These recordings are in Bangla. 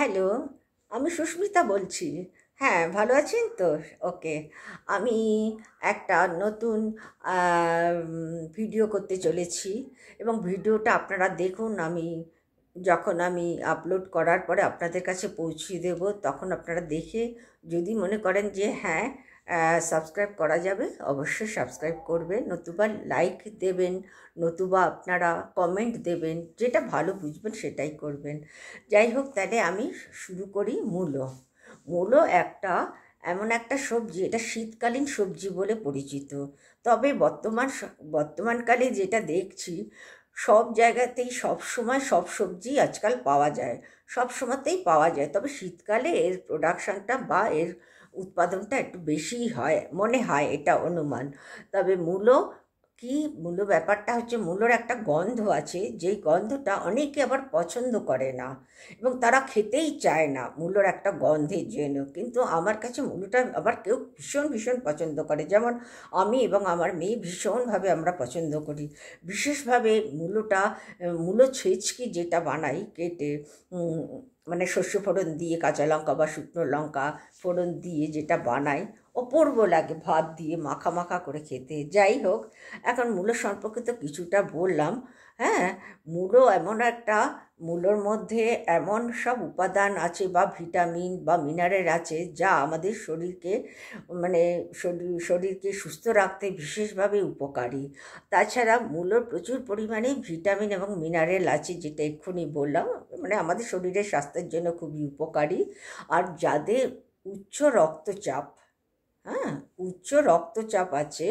হ্যালো, আমি সুস্মিতা বলছি। হ্যাঁ, ভালো আছেন তো? ওকে। আমি একটা নতুন ভিডিও করতে চলেছি এবং ভিডিওটা আপনারা দেখুন। যখন আমি আপলোড করার পরে আপনাদের কাছে পৌঁছিয়ে দেব, তখন আপনারা দেখে যদি মনে করেন যে হ্যাঁ, সাবস্ক্রাইব করা যাবে, অবশ্যই সাবস্ক্রাইব করবেন, নতুবা লাইক দেবেন, নতুবা আপনারা কমেন্ট দেবেন, যেটা ভালো বুঝবেন সেটাই করবেন। যাই হোক, তাহলে আমি শুরু করি। মূলো। মূলো এমন একটা সবজি, এটা শীতকালীন সবজি বলে পরিচিত। তবে বর্তমানকালে যেটা দেখছি, সব জায়গাতেই সব সময় সব সবজি আজকাল পাওয়া যায়, সব সময়তেই পাওয়া যায়। তবে শীতকালে এর প্রোডাকশানটা বা এর উৎপাদনটা একটু বেশিই হয় মনে হয়, এটা অনুমান। তবে কি মূলো ব্যাপারটা হচ্ছে, মূলোর একটা গন্ধ আছে, যেই গন্ধটা অনেকে আবার পছন্দ করে না এবং তারা খেতেই চায় না মূলোর একটা গন্ধের জন্য। কিন্তু আমার কাছে মূলোটা আবার কেউ ভীষণ ভীষণ পছন্দ করে, যেমন আমি এবং আমার মেয়ে ভীষণভাবে আমরা পছন্দ করি। বিশেষভাবে মূলো ছেঁচকি যেটা বানাই কেটে, মানে শস্য ফোড়ন দিয়ে, কাঁচা লঙ্কা বা শুকনো লঙ্কা ফোড়ন দিয়ে যেটা বানাই, অপূর্ব লাগে ভাত দিয়ে মাখা মাখা করে খেতে। যাই হোক, এখন মূলো সম্পর্কে তো কিছুটা বললাম। হ্যাঁ, মূলোর মধ্যে এমন সব উপাদান আছে বা ভিটামিন বা মিনারেল আছে, যা আমাদের মানে শরীরকে সুস্থ রাখতে বিশেষভাবে উপকারী। তাছাড়া মূলোর প্রচুর পরিমাণে ভিটামিন এবং মিনারেল আছে, যেটা এক্ষুনি বললাম, মানে আমাদের শরীরের স্বাস্থ্যের জন্য খুবই উপকারী। আর যাদের উচ্চ রক্তচাপ, হ্যাঁ, উচ্চ রক্তচাপ আছে,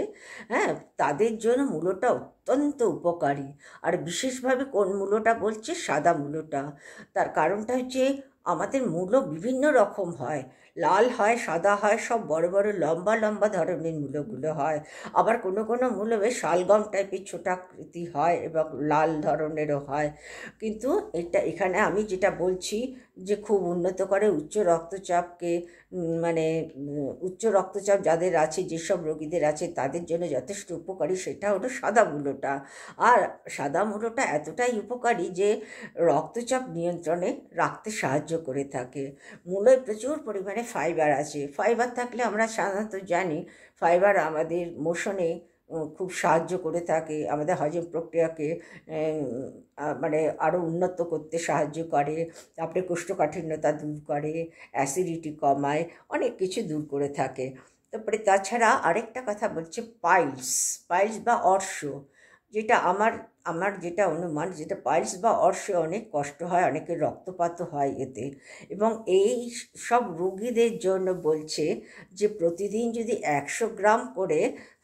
হ্যাঁ, তাদের জন্য মূলোটা অত্যন্ত উপকারী। আর বিশেষভাবে কোন মূলোটা বলছে? সাদা মূলোটা। তার কারণটা হচ্ছে, আমাদের মূলো বিভিন্ন রকম হয়, লাল হয়, সাদা হয়, সব বড় বড় লম্বা লম্বা ধরনের মূলোগুলো হয়। আবার কোনো কোনো মূলো বেশ শালগম টাইপের ছোটাকৃতি হয় এবং লাল ধরনেরও হয়। কিন্তু এখানে আমি যেটা বলছি, যে খুব উন্নত করে উচ্চ রক্তচাপকে, মানে উচ্চ রক্তচাপ যাদের আছে, যেসব রোগীদের আছে, তাদের জন্য যথেষ্ট উপকারী, সেটা হলো সাদা মূলোটা। আর সাদা মূলোটা এতটাই উপকারী যে রক্তচাপ নিয়ন্ত্রণে রাখতে সাহায্য করে থাকে। মূলোয় প্রচুর পরিমাণে ফাইবার আছে। ফাইবার থাকলে, আমরা সাধারণত জানি, ফাইবার আমাদের মোশনে খুব সাহায্য করে থাকে, আমাদের হজম প্রক্রিয়াকে মানে আরও উন্নত করতে সাহায্য করে, তারপরে কোষ্ঠকাঠিন্যতা দূর করে, অ্যাসিডিটি কমায়, অনেক কিছু দূর করে থাকে। তারপরে তাছাড়া আরেকটা কথা বলছে, পাইলস। পাইলস বা অর্শ, যেটা আমার আমার যেটা অনুমান, যেটা পাইলস বা অর্শে অনেক কষ্ট হয়, অনেকের রক্তপাতও হয় এতে। এবং এই সব রোগীদের জন্য বলছে যে প্রতিদিন যদি 100 গ্রাম করে,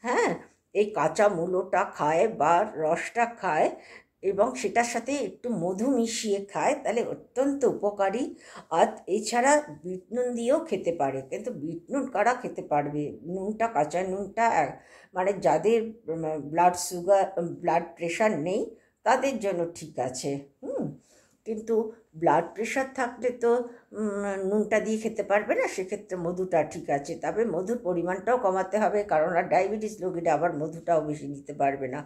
হ্যাঁ, এই কাঁচা মূলোটা খায় বা রসটা খায় এবং সেটার সাথে একটু মধু মিশিয়ে খায়, তাহলে অত্যন্ত উপকারী। আর এছাড়া বিট নুন দিয়েও খেতে পারে, কিন্তু বিট নুন কারা খেতে পারবে? নুনটা, কাঁচা নুনটা মানে যাদের ব্লাড প্রেশার নেই, তাদের জন্য ঠিক আছে। কিন্তু ব্লাড প্রেশার থাকলে তো নুনটা দিয়ে খেতে পারবে না, সেক্ষেত্রে মধুটা ঠিক আছে। তবে মধুর পরিমাণটাও কমাতে হবে, কারণ আর ডায়াবেটিস রোগীরা আবার মধুটাও বেশি নিতে পারবে না।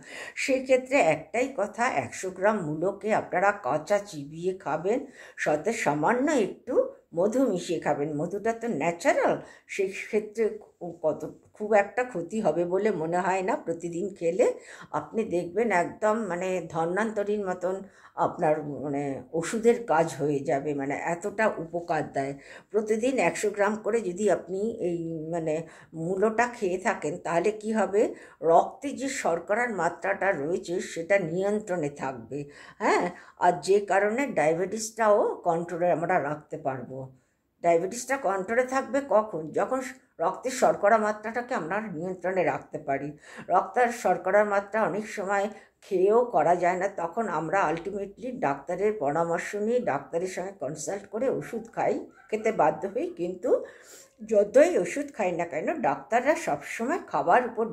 সেক্ষেত্রে একটাই কথা, 100 গ্রাম মূলোকে আপনারা কাঁচা চিবিয়ে খাবেন, সাথে সামান্য একটু মধু মিশিয়ে খাবেন। মধুটা তো ন্যাচারাল, সেক্ষেত্রে খুব একটা ক্ষতি হবে বলে মনে হয় না। প্রতিদিন খেলে আপনি দেখবেন একদম মানে ধন্বন্তরীর মতন আপনার মানে ওষুধের কাজ হয়ে যাবে, মানে এতটা উপকার দেয়। প্রতিদিন 100 গ্রাম করে যদি আপনি এই মানে মূলোটা খেয়ে থাকেন, তাহলে কি হবে? রক্তে যে শর্করার মাত্রাটা রয়েছে সেটা নিয়ন্ত্রণে থাকবে। হ্যাঁ, আর যে কারণে ডায়াবেটিসটাও কন্ট্রোলে আমরা রাখতে পারবো। ডায়াবেটিসটা কন্ট্রোলে থাকবে কখন? যখন রক্তের শর্করা মাত্রাটাকে আমরা নিয়ন্ত্রণে রাখতে পারি। রক্তের শর্করার মাত্রা অনেক সময় খেয়েও করা যায় না, তখন আমরা আলটিমেটলি ডাক্তারের পরামর্শ নিয়ে, ডাক্তারের সঙ্গে কনসাল্ট করে ওষুধ খেতে বাধ্য হই। কিন্তু যতই ওষুধ খাই না কেন, ডাক্তাররা সবসময় খাবার উপর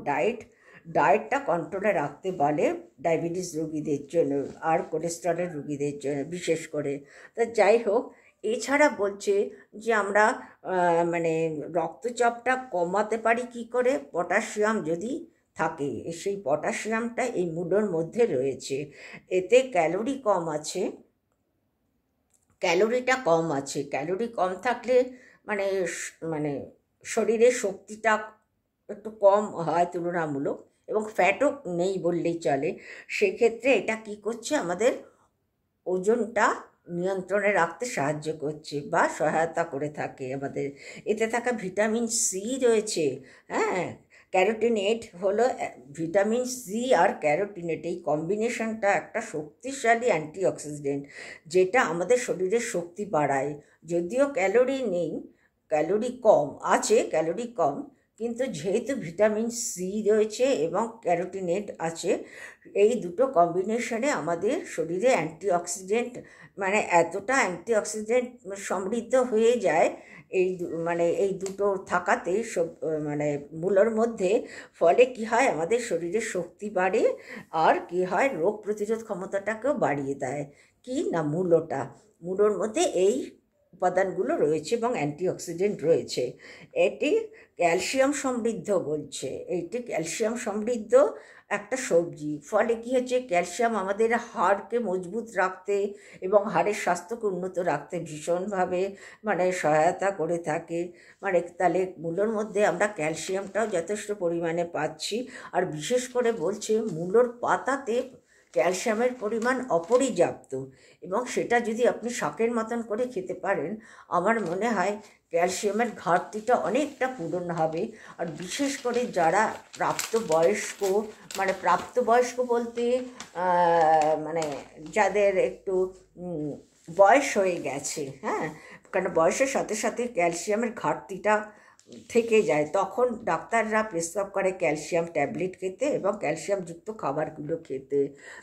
ডায়েটটা কন্ট্রোলে রাখতে বলে, ডায়াবেটিস রোগীদের জন্য আর কোলেস্টেরলের রোগীদের জন্য বিশেষ করে। তা যাই হোক, এছাড়া বলছে যে আমরা মানে রক্তচাপটা কমাতে পারি কি করে? পটাশিয়াম যদি থাকে, সেই পটাশিয়ামটা এই মূলোর মধ্যে রয়েছে। এতে ক্যালোরি কম আছে, ক্যালোরিটা কম আছে। ক্যালোরি কম থাকলে মানে মানে শরীরের শক্তিটা একটু কম হয় তুলনামূলক, এবং ফ্যাটও নেই বললেই চলে। সেক্ষেত্রে এটা কি করছে, আমাদের ওজনটা নিয়ন্ত্রণে রাখতে সাহায্য করছে বা সহায়তা করে থাকে আমাদের। এতে থাকা ভিটামিন সি রয়েছে। হ্যাঁ, ক্যারোটিনেট হলো ভিটামিন সি আর ক্যারোটিনেট, এই কম্বিনেশনটা একটা শক্তিশালী অ্যান্টিঅক্সিডেন্ট, যেটা আমাদের শরীরের শক্তি বাড়ায়। যদিও ক্যালোরি নেই, ক্যালোরি কম আছে, ক্যালোরি কম, কিন্তু যেহেতু ভিটামিন সি রয়েছে এবং ক্যারোটিনেট আছে, এই দুটো কম্বিনেশনে আমাদের শরীরে অ্যান্টিঅক্সিডেন্ট মানে এতটা অ্যান্টিঅক্সিডেন্ট সমৃদ্ধ হয়ে যায় এই দুটো থাকাতে সব মানে মূলোর মধ্যে। ফলে কি হয়, আমাদের শরীরে শক্তি বাড়ে, আর কি হয়, রোগ প্রতিরোধ ক্ষমতাটাকেও বাড়িয়ে দেয়। কি না, মূলোর মধ্যে এই উপাদানগুলো রয়েছে এবং অ্যান্টিঅক্সিডেন্ট রয়েছে। এটি ক্যালসিয়াম সমৃদ্ধ বলছে, এইটি ক্যালসিয়াম সমৃদ্ধ একটা সবজি। ফলে কী হচ্ছে, ক্যালসিয়াম আমাদের হাড়কে মজবুত রাখতে এবং হাড়ের স্বাস্থ্যকে উন্নত রাখতে ভীষণভাবে সহায়তা করে থাকে। তাহলে মূলোর মধ্যে আমরা ক্যালসিয়ামটাও যথেষ্ট পরিমাণে পাচ্ছি। আর বিশেষ করে বলছে, মূলোর পাতাতে ক্যালসিয়ামের পরিমাণ অপর্যাপ্ত, এবং সেটা যদি আপনি শাকের মতন করে খেতে পারেন, আমার মনে হয় ক্যালসিয়ামের ঘাটতিটা অনেকটা পূরণ হবে। আর বিশেষ করে যারা প্রাপ্তবয়স্ক, প্রাপ্তবয়স্ক বলতে যাদের একটু বয়স হয়ে গেছে, হ্যাঁ, কারণ বয়সের সাথে সাথে ক্যালসিয়ামের ঘাটতিটা থেকে যায়, তখন ডাক্তাররা প্রেসক্রাইব করে ক্যালসিয়াম ট্যাবলেট খেতে এবং ক্যালসিয়ামযুক্ত খাবারগুলো খেতে।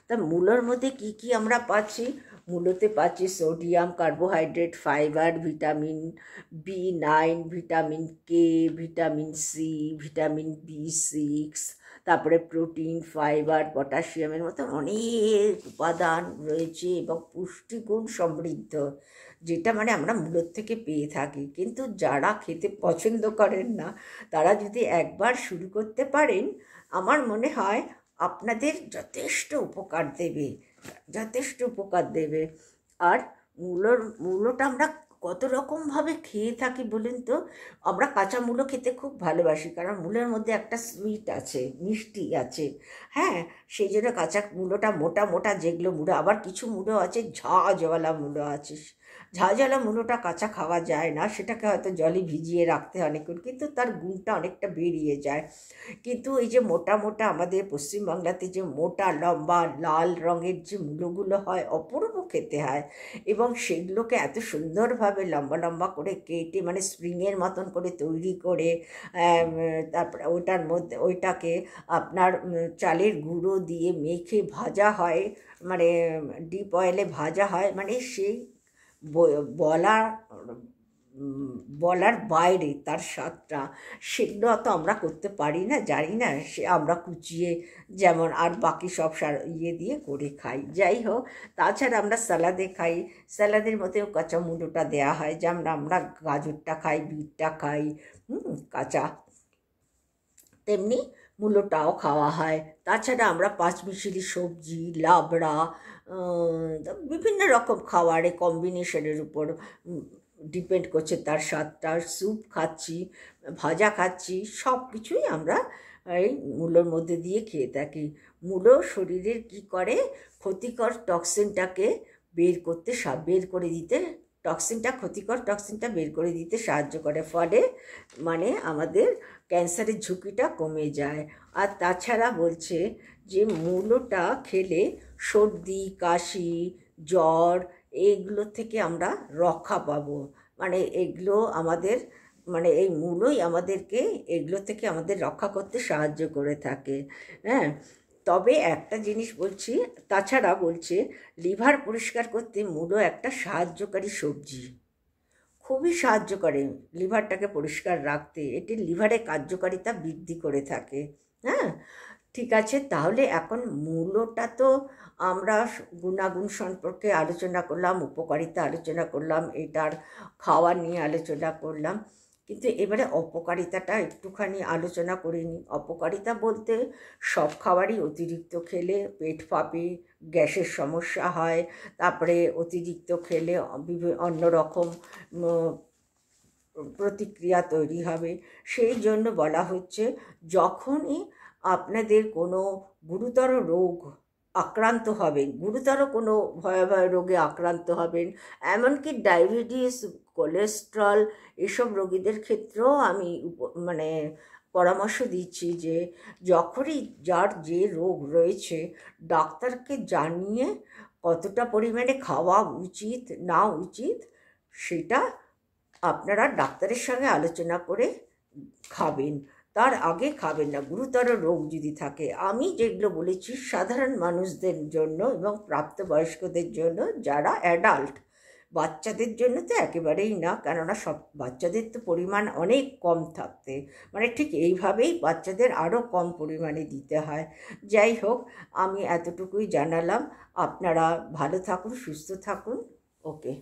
তা মূলোর মধ্যে কি কি আমরা পাচ্ছি? মূলোতে পাচ্ছি sodium, carbohydrate, fibre, vitamin B9, vitamin K, vitamin C, vitamin B6, তারপরে প্রোটিন, ফাইবার, পটাশিয়ামের মতো অনেক উপাদান রয়েছে এবং পুষ্টিগুণ সমৃদ্ধ, যেটা আমরা মূলোর থেকে পেয়ে থাকি। কিন্তু যারা খেতে পছন্দ করেন না, তারা যদি একবার শুরু করতে পারেন, আমার মনে হয় আপনাদের যথেষ্ট উপকার দেবে। আর মূলোটা আমরা কত রকমভাবে খেয়ে থাকি বলুন তো। আমরা কাঁচা মূলো খেতে খুব ভালোবাসি, কারণ মূলোর মধ্যে একটা সুইট আছে, মিষ্টি আছে। হ্যাঁ, সেই জন্য কাঁচা মূলোটা মোটা মোটা যেগুলো মূলো, আবার কিছু মূলো আছে ঝাঁঝওয়ালা মূলো আছে। ঝাঁঝওয়ালা মূলোটা কাঁচা খাওয়া যায় না, সেটাকে হয়তো জলে ভিজিয়ে রাখতে হয় অনেকক্ষণ, কিন্তু তার গুণটা অনেকটা বেরিয়ে যায়। কিন্তু এই যে মোটা মোটা আমাদের পশ্চিমবাংলাতে যে মোটা লম্বা লাল রঙের যে মূলোগুলো হয়, অপূর্ব খেতে হয়, এবং সেগুলোকে এত সুন্দরভাবে লম্বা লম্বা করে কেটে স্প্রিংয়ের মতন করে তৈরি করে, তারপরে ওইটাকে আপনার চালের গুঁড়ো দিয়ে মেখে ভাজা হয়, ডিপ অয়েলে ভাজা হয়, সেই বলার বলার বাইরে তার স্বাদটা। সেগুলো অত আমরা করতে পারি না, জানি না, সে আমরা কুচিয়ে যেমন আর বাকি সব দিয়ে করে খাই। যাই হোক, তাছাড়া আমরা স্যালাদে খাই, স্যালাদের মধ্যেও কাঁচা মূলোটা দেওয়া হয়, যেমন আমরা গাজরটা খাই, বিটটা খাই কাঁচা, তেমনি মূলোটাও খাওয়া হয়। তাছাড়া আমরা পাঁচমিশালি সবজি, লাবড়া, বিভিন্ন রকম খাবারে কম্বিনেশনের উপর ডিপেন্ড করছে তার স্বাদটা। স্যুপ খাচ্ছি, ভাজা খাচ্ছি, সব কিছুই আমরা এই মূলোর মধ্যে দিয়ে খেয়ে থাকি। মূলো শরীরের কি করে, ক্ষতিকর টক্সিনটাকে বের করে দিতে, ক্ষতিকর টক্সিনটা বের করে দিতে সাহায্য করে। ফলে আমাদের ক্যান্সারের ঝুঁকিটা কমে যায়। আর তাছাড়া বলছে যে মূলোটা খেলে সর্দি, কাশি, জ্বর এইগুলো থেকে আমরা রক্ষা পাবো। এগুলো আমাদের এই মূলোই আমাদেরকে এগুলো থেকে আমাদের রক্ষা করতে সাহায্য করে থাকে। হ্যাঁ, তবে একটা জিনিস বলছি, তাছাড়া বলছে লিভার পরিষ্কার করতে মূলো একটা সাহায্যকারী সবজি, খুবই সাহায্য করে লিভারটাকে পরিষ্কার রাখতে। এটি লিভারের কার্যকারিতা বৃদ্ধি করে থাকে। হ্যাঁ, ঠিক আছে, তাহলে এখন মূলোটা তো আমরা গুণাগুণ সম্পর্কে আলোচনা করলাম, উপকারিতা আলোচনা করলাম, এটার খাওয়া নিয়ে আলোচনা করলাম। কিন্তু এবারে অপকারিতাটা একটুখানি আলোচনা করে নিই। অপকারিতা বলতে সব খাবারই অতিরিক্ত খেলে পেট ফাঁপে, গ্যাসের সমস্যা হয়, তারপরে অতিরিক্ত খেলে অন্যরকম প্রতিক্রিয়া তৈরি হবে। সেই জন্য বলা হচ্ছে, যখনই আপনাদের কোনো গুরুতর রোগ আক্রান্ত হবেন, গুরুতর কোনো ভয়াবহ রোগে আক্রান্ত হবেন, এমনকি ডায়াবেটিস, কোলেস্ট্রল এসব রোগীদের ক্ষেত্রেও আমি মানে পরামর্শ দিচ্ছি যে যখনই যার যে রোগ রয়েছে ডাক্তারকে জানিয়ে কতটা পরিমাণে খাওয়া উচিত না উচিত সেটা আপনারা ডাক্তারের সঙ্গে আলোচনা করে খাবেন। তার আগে খাবেন না গুরুতর রোগ যদি থাকে। আমি যেগুলো বলেছি সাধারণ মানুষদের জন্য এবং প্রাপ্তবয়স্কদের জন্য যারা অ্যাডাল্ট, বাচ্চাদের জন্য তো একেবারেই না, কেননা সব বাচ্চাদের তো পরিমাণ অনেক কম থাকতে, মানে ঠিক এইভাবেই বাচ্চাদের আরও কম পরিমাণে দিতে হয়। যাই হোক, আমি এতটুকুই জানালাম। আপনারা ভালো থাকুন, সুস্থ থাকুন। ওকে।